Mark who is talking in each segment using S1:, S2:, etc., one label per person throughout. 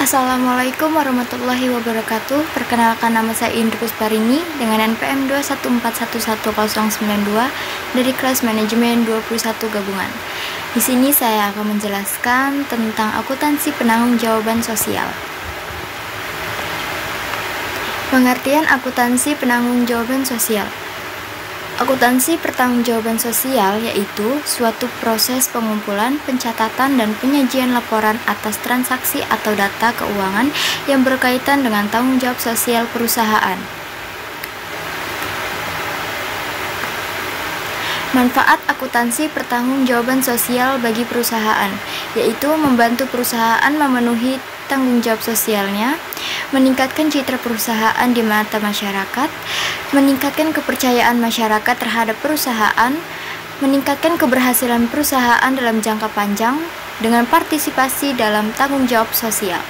S1: Assalamualaikum warahmatullahi wabarakatuh. Perkenalkan, nama saya Indri Pusparini dengan NPM 2141192 dari kelas manajemen 21 gabungan. Di sini saya akan menjelaskan tentang akuntansi penanggung-jawaban sosial. Pengertian akuntansi penanggung-jawaban sosial. Akuntansi pertanggungjawaban sosial yaitu suatu proses pengumpulan, pencatatan, dan penyajian laporan atas transaksi atau data keuangan yang berkaitan dengan tanggung jawab sosial perusahaan. Manfaat akuntansi pertanggungjawaban sosial bagi perusahaan, yaitu membantu perusahaan memenuhi tanggung jawab sosialnya, meningkatkan citra perusahaan di mata masyarakat, meningkatkan kepercayaan masyarakat terhadap perusahaan, meningkatkan keberhasilan perusahaan dalam jangka panjang dengan partisipasi dalam tanggung jawab sosial.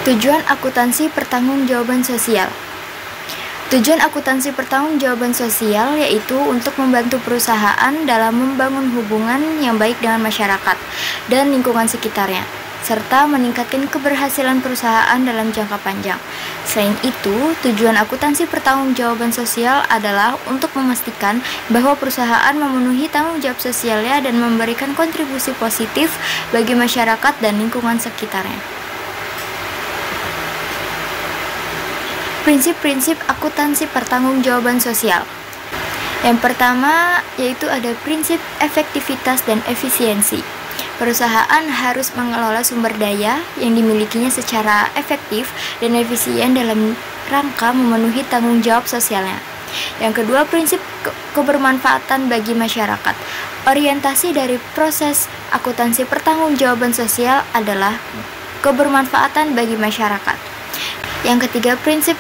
S1: Tujuan akuntansi pertanggungjawaban sosial. Tujuan akuntansi pertanggungjawaban sosial yaitu untuk membantu perusahaan dalam membangun hubungan yang baik dengan masyarakat dan lingkungan sekitarnya, serta meningkatkan keberhasilan perusahaan dalam jangka panjang. Selain itu, tujuan akuntansi pertanggungjawaban sosial adalah untuk memastikan bahwa perusahaan memenuhi tanggung jawab sosialnya dan memberikan kontribusi positif bagi masyarakat dan lingkungan sekitarnya. Prinsip-prinsip akuntansi pertanggungjawaban sosial. Yang pertama yaitu ada prinsip efektivitas dan efisiensi. Perusahaan harus mengelola sumber daya yang dimilikinya secara efektif dan efisien dalam rangka memenuhi tanggung jawab sosialnya. Yang kedua, prinsip kebermanfaatan bagi masyarakat. Orientasi dari proses akuntansi pertanggungjawaban sosial adalah kebermanfaatan bagi masyarakat. Yang ketiga, prinsip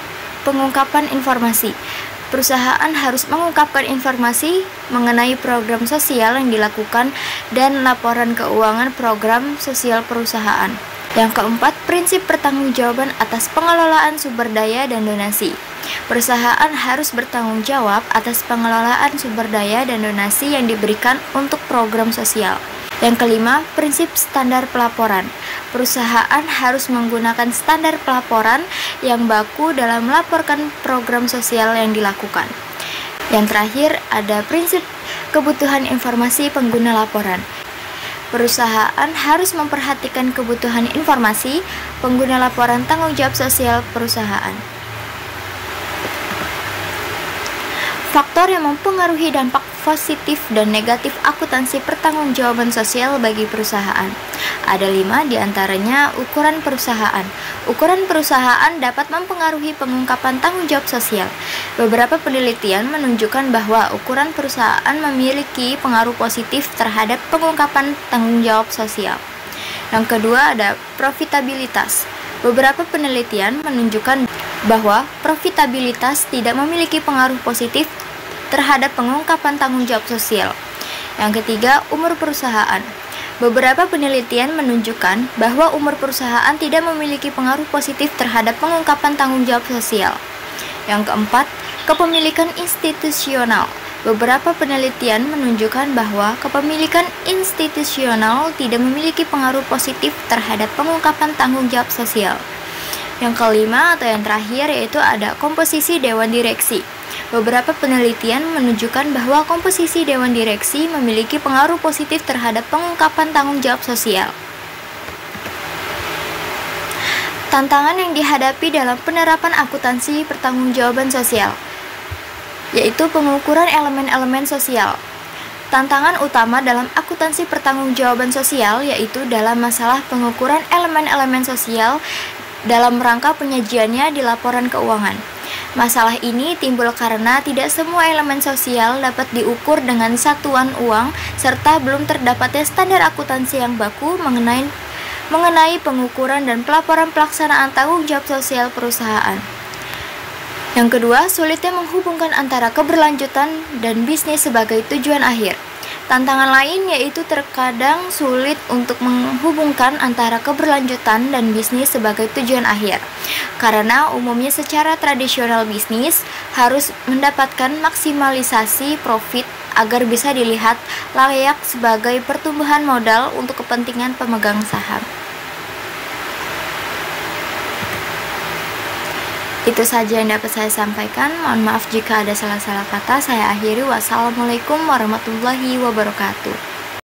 S1: pengungkapan informasi. Perusahaan harus mengungkapkan informasi mengenai program sosial yang dilakukan dan laporan keuangan program sosial perusahaan. Yang keempat, prinsip pertanggungjawaban atas pengelolaan sumber daya dan donasi. Perusahaan harus bertanggung jawab atas pengelolaan sumber daya dan donasi yang diberikan untuk program sosial. Yang kelima, prinsip standar pelaporan. Perusahaan harus menggunakan standar pelaporan yang baku dalam melaporkan program sosial yang dilakukan. Yang terakhir, ada prinsip kebutuhan informasi pengguna laporan. Perusahaan harus memperhatikan kebutuhan informasi pengguna laporan tanggung jawab sosial perusahaan. Faktor yang mempengaruhi dampak positif dan negatif akuntansi pertanggungjawaban sosial bagi perusahaan. Ada 5 diantaranya. Ukuran perusahaan. Ukuran perusahaan dapat mempengaruhi pengungkapan tanggung jawab sosial. Beberapa penelitian menunjukkan bahwa ukuran perusahaan memiliki pengaruh positif terhadap pengungkapan tanggung jawab sosial. Yang kedua ada profitabilitas. Beberapa penelitian menunjukkan bahwa profitabilitas tidak memiliki pengaruh positif terhadap pengungkapan tanggung jawab sosial. Yang ketiga, umur perusahaan. Beberapa penelitian menunjukkan bahwa umur perusahaan tidak memiliki pengaruh positif terhadap pengungkapan tanggung jawab sosial. Yang keempat, kepemilikan institusional. Beberapa penelitian menunjukkan bahwa kepemilikan institusional tidak memiliki pengaruh positif terhadap pengungkapan tanggung jawab sosial. Yang kelima atau yang terakhir yaitu ada komposisi dewan direksi. Beberapa penelitian menunjukkan bahwa komposisi dewan direksi memiliki pengaruh positif terhadap pengungkapan tanggung jawab sosial. Tantangan yang dihadapi dalam penerapan akuntansi pertanggungjawaban sosial, yaitu pengukuran elemen-elemen sosial. Tantangan utama dalam akuntansi pertanggungjawaban sosial yaitu dalam masalah pengukuran elemen-elemen sosial dalam rangka penyajiannya di laporan keuangan. Masalah ini timbul karena tidak semua elemen sosial dapat diukur dengan satuan uang serta belum terdapatnya standar akuntansi yang baku mengenai pengukuran dan pelaporan pelaksanaan tanggung jawab sosial perusahaan. Yang kedua, sulitnya menghubungkan antara keberlanjutan dan bisnis sebagai tujuan akhir. Tantangan lain yaitu terkadang sulit untuk menghubungkan antara keberlanjutan dan bisnis sebagai tujuan akhir. Karena umumnya secara tradisional bisnis harus mendapatkan maksimalisasi profit agar bisa dilihat layak sebagai pertumbuhan modal untuk kepentingan pemegang saham. Itu saja yang dapat saya sampaikan. Mohon maaf jika ada salah-salah kata. Saya akhiri. Wassalamualaikum warahmatullahi wabarakatuh.